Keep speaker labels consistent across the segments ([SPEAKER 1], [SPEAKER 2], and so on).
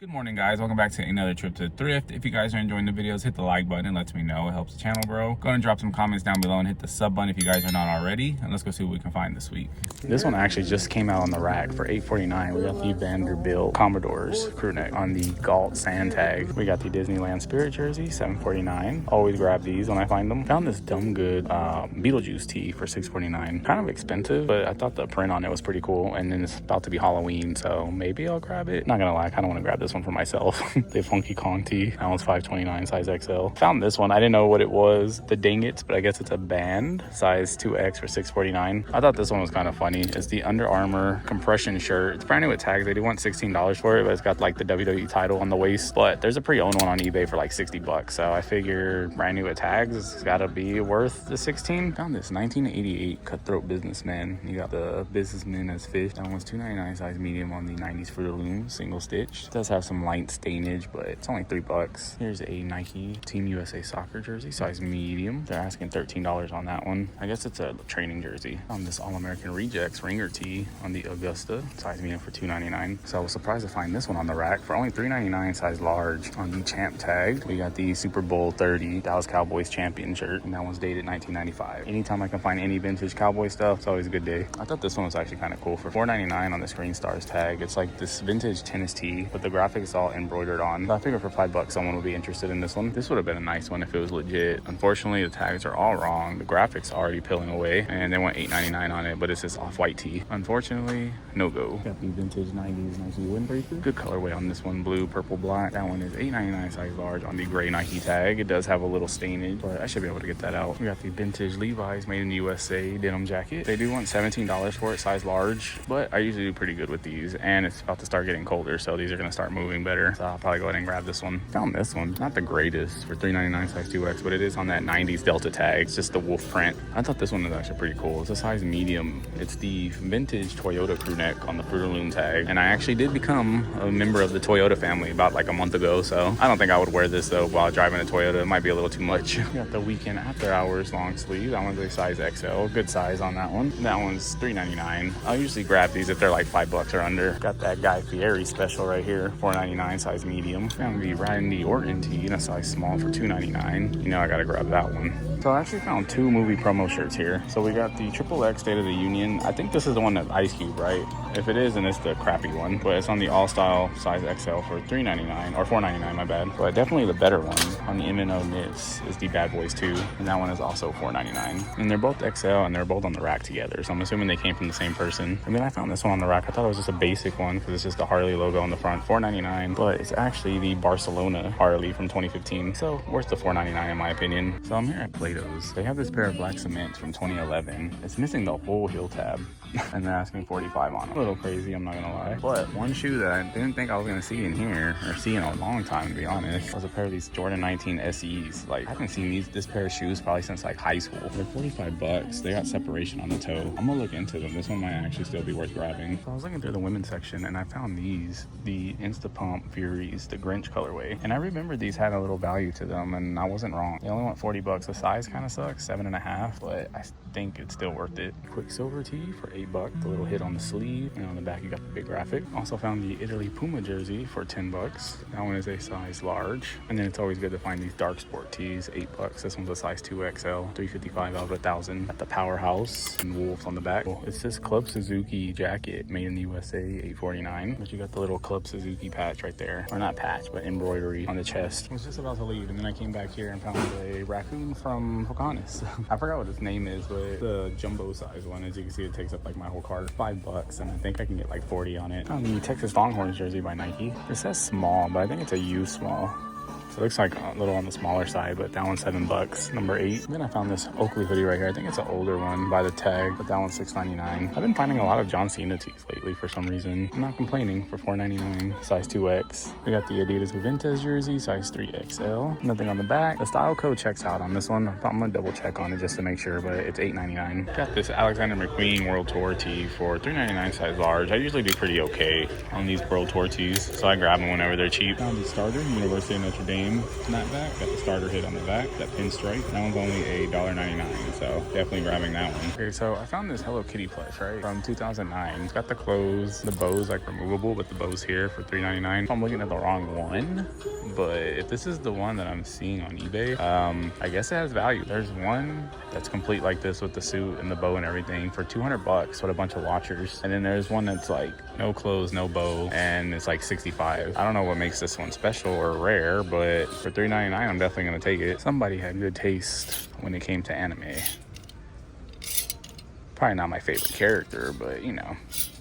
[SPEAKER 1] Good morning, guys. Welcome back to another trip to Thrift. If you guys are enjoying the videos, hit the like button. It lets me know. It helps the channel grow. Go ahead and drop some comments down below and hit the sub button if you guys are not already. And let's go see what we can find this week. This one actually just came out on the rack for $8.49. We got the Vanderbilt Commodores crew neck on the Galt sand tag. We got the Disneyland Spirit jersey, $7.49. Always grab these when I find them. Found this dumb good Beetlejuice tee for $6.49. Kind of expensive, but I thought the print on it was pretty cool. And then it's about to be Halloween, so maybe I'll grab it. Not gonna lie, I kind of want to grab this one for myself. The Funky Kong tee, that one's $5.29, size XL. Found this one, I didn't know what it was, the dang it, but I guess it's a band, size 2X for $6.49. I thought this one was kind of funny. It's the Under Armour compression shirt. It's brand new with tags. They do want $16 for it, but it's got like the WWE title on the waist. But there's a pre-owned one on eBay for like $60, so I figure brand new with tags, it's gotta be worth the $16. Found this 1988 Cutthroat Businessman. You got the Businessman as fish. That one's $2.99, size medium on the 90s Fruit of the Loom, single stitch. It does have some light stainage, but it's only $3. Here's a Nike Team USA soccer jersey, size medium. They're asking $13 on that one. I guess it's a training jersey. On this All-American Rejects ringer tee on the Augusta, size medium for $2.99. So I was surprised to find this one on the rack for only $3.99, size large. On the champ tag, we got the Super Bowl 30 Dallas Cowboys champion shirt, and that one's dated 1995. Anytime I can find any vintage Cowboy stuff, it's always a good day. I thought this one was actually kind of cool for $4.99 on the Screen Stars tag. It's like this vintage tennis tee, but the graphics all embroidered on. So I figured for $5 someone would be interested in this one. This would have been a nice one if it was legit. Unfortunately, the tags are all wrong. The graphics are already peeling away, and they want $8.99 on it, but it's this off-white tee. Unfortunately, no go. Got the vintage 90s Nike windbreaker. Good colorway on this one, blue, purple, black. That one is $8.99, size large on the gray Nike tag. It does have a little stainage, but I should be able to get that out. We got the vintage Levi's made in the USA denim jacket. They do want $17 for it, size large, but I usually do pretty good with these, and it's about to start getting colder, so these are gonna start moving better. So I'll probably go ahead and grab this one. Found this one, not the greatest for $3.99, size 2X, but it is on that 90s Delta tag. It's just the wolf print. I thought this one was actually pretty cool. It's a size medium. It's the vintage Toyota crew neck on the Fruit of the Loom tag, and I actually did become a member of the Toyota family about like a month ago, so I don't think I would wear this though while driving a Toyota. It might be a little too much. We got the Weekend After Hours long sleeve. That one's a size XL. Good size on that one. That one's $3.99. I'll usually grab these if they're like $5 or under. Got that Guy Fieri special right here, $4.99, size medium. Found the Randy Orton tee in a size small for $2.99. You know I gotta grab that one. So I actually found two movie promo shirts here. So we got the XXX State of the Union. I think this is the one that's Ice Cube, right? If it is, then it's the crappy one. But it's on the All Style size XL for $3.99 or $4.99, my bad. But definitely the better one on the M&O knits is the Bad Boys 2, and that one is also $4.99. And they're both XL, and they're both on the rack together. So I'm assuming they came from the same person. And then I found this one on the rack. I thought it was just a basic one because it's just the Harley logo on the front, $4.99. But it's actually the Barcelona Harley from 2015. So worth the $4.99 in my opinion. So I'm here at Plato's. They have this pair of black cements from 2011. It's missing the whole heel tab, and they're asking $45 on them. A little crazy, I'm not gonna lie. But one shoe that I didn't think I was gonna see in here, or see in a long time to be honest, was a pair of these Jordan 19 SEs. Like, I haven't seen this pair of shoes probably since like high school. They're $45. They got separation on the toe. I'm gonna look into them. This one might actually still be worth grabbing. So I was looking through the women's section, and I found these, the Instapump Furies, the Grinch colorway. And I remember these had a little value to them, and I wasn't wrong. They only want $40. The size kind of sucks, 7.5, but I think it's still worth it. Quicksilver tee for $8. The little hit on the sleeve, and on the back you got the big graphic. Also found the Italy Puma jersey for $10. That one is a size large. And then it's always good to find these dark sport tees, $8. This one's a size 2XL, $355 out of 1,000. Got the Powerhouse and wolves on the back. It's this Club Suzuki jacket made in the USA, $849. But you got the little Club Suzuki patch right there, or not patch, but embroidery on the chest. I was just about to leave, and then I came back here and found a raccoon from Pocahontas. I forgot what its name is, but the jumbo size one. As you can see, it takes up like my whole cart. $5, and I think I can get like 40 on it. The Texas Longhorns jersey by Nike. It says small, but I think it's a U small. So it looks like a little on the smaller side, but that one's $7, number 8. Then I found this Oakley hoodie right here. I think it's an older one by the tag, but that one's $6.99. I've been finding a lot of John Cena tees lately for some reason. I'm not complaining for $4.99, size 2X. We got the Adidas Juventus jersey, size 3XL. Nothing on the back. The style code checks out on this one. I'm gonna double check on it just to make sure, but it's $8.99. Got this Alexander McQueen World Tour tee for $3.99, size large. I usually do pretty okay on these World Tour tees, so I grab them whenever they're cheap. Found the starter, University of Notre Dame game snapback. Got the starter hit on the back, that pinstripe. That one's only $1.99, so definitely grabbing that one. Okay, so I found this Hello Kitty plush, right, from 2009. It's got the clothes, the bow's like removable, but the bow's here for $3.99. I'm looking at the wrong one, but if this is the one that I'm seeing on eBay, I guess it has value. There's one that's complete like this with the suit and the bow and everything for $200 with a bunch of watchers, and then there's one that's like no clothes, no bow, and it's like $65. I don't know what makes this one special or rare, but for $3.99 I'm definitely gonna take it. Somebody had good taste when it came to anime. Probably not my favorite character, but you know,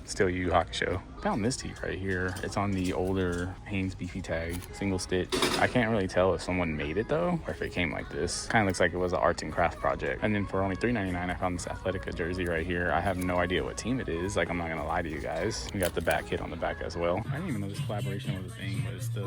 [SPEAKER 1] still Yu Yu Hakusho. Found this tee right here. It's on the older Hanes beefy tag, single stitch. I can't really tell if someone made it though, or if it came like this. Kind of looks like it was an arts and craft project. And then for only $3.99, I found this Athletica jersey right here. I have no idea what team it is. Like, I'm not gonna lie to you guys. We got the back hit on the back as well. I didn't even know this collaboration was a thing, but it's the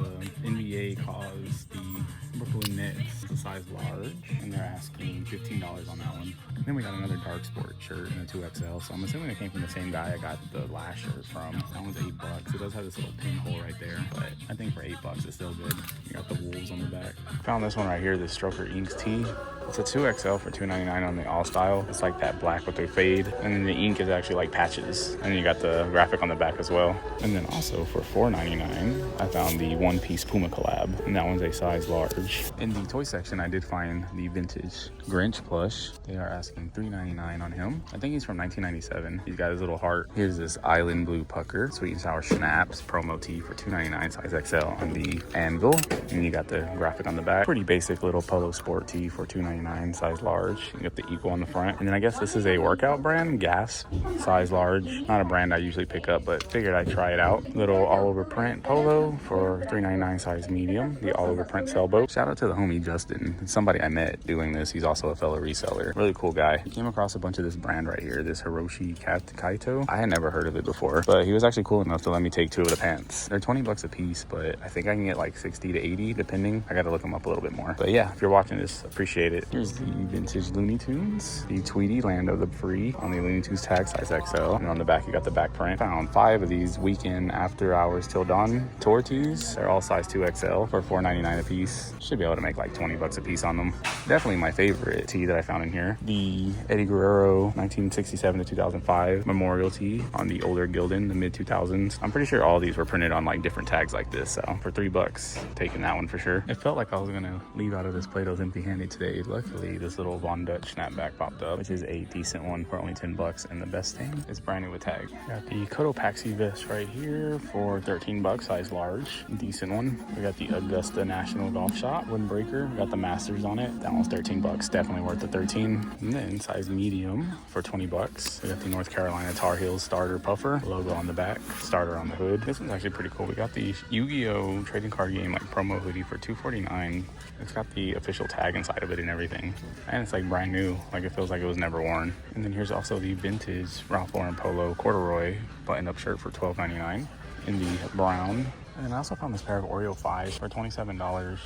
[SPEAKER 1] NBA caused the Brooklyn Nets a size large, and they're asking $15 on that one. And then we got another dark sport shirt in a 2XL, so I'm assuming it came from the same guy I got the last shirt from. That one's $8. It does have this little pinhole right there, but I think for $8 it's still good. You got the wolves on the back. Found this one right here, this Stroker Inks tee. It's a 2XL for $2.99 on the all style. It's like that black with the fade, and then the ink is actually like patches, and then you got the graphic on the back as well. And then also for $4.99, I found the One Piece Puma collab, and that one's a size large. In the toy section, I did find the vintage Grinch plush. They are asking $3.99 on him. I think he's from 1997. He's got his little heart. Here's this Island Blue Pucker Sweet and Sour Schnapps promo tee for $2.99, size XL on the anvil, and you got the graphic on the back. Pretty basic little polo sport tee for $2.99, size large. You got the equal on the front, and then I guess this is a workout brand, Gas, size large. Not a brand I usually pick up, but figured I'd try it out. Little all over print polo for $3.99, size medium. The all over print sailboat. Shout out to the homie Justin. It's somebody I met doing this. He's also a fellow reseller. Really cool guy. He came across a bunch of this brand right here, this Hiroshi Kaito. I had never heard of it before, but he was actually cool enough to let me take 2 of the pants. They're $20 a piece, but I think I can get like 60 to 80 depending. I gotta look them up a little bit more. But yeah, if you're watching this, appreciate it. Here's the vintage Looney Tunes, the Tweety Land of the Free on the Looney Tunes tag, size XL, and on the back you got the back print. Found 5 of these weekend after hours till dawn tour tees. They're all size 2XL for $4.99 a piece. Should be able to make like $20 a piece on them. Definitely my favorite tee that I found in here, the Eddie Guerrero 1967 to 2005 memorial tee on the older Gildan, the mid 2000s. I'm pretty sure all these were printed on like different tags like this, so for $3, taking that one for sure. It felt like I was gonna leave out of this Plato's empty-handed today. Luckily, this little Von Dutch snapback popped up, which is a decent one for only $10, and the best thing is brand new with tag. Got the Cotopaxi vest right here for $13, size large, decent one. We got the Augusta National Golf Shop windbreaker. We got the Masters on it. That one's $13, definitely worth the 13. And then size medium for $20. We got the North Carolina Tar Heels starter puffer, logo on the back, starter on the hood. This one's actually pretty cool. We got the Yu-Gi-Oh trading card game like promo hoodie for $249. It's got the official tag inside of it and everything, and it's like brand new, like it feels like it was never worn. And then here's also the vintage Ralph Lauren polo corduroy button-up shirt for $12.99 in the brown. And I also found this pair of Oreo 5s for $27.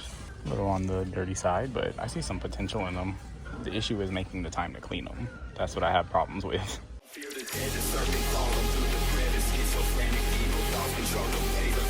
[SPEAKER 1] A little on the dirty side, but I see some potential in them. The issue is making the time to clean them. That's what I have problems with. Fear the dead, the serpent, follow through the thread, schizophrenic, evil thoughts control the way, the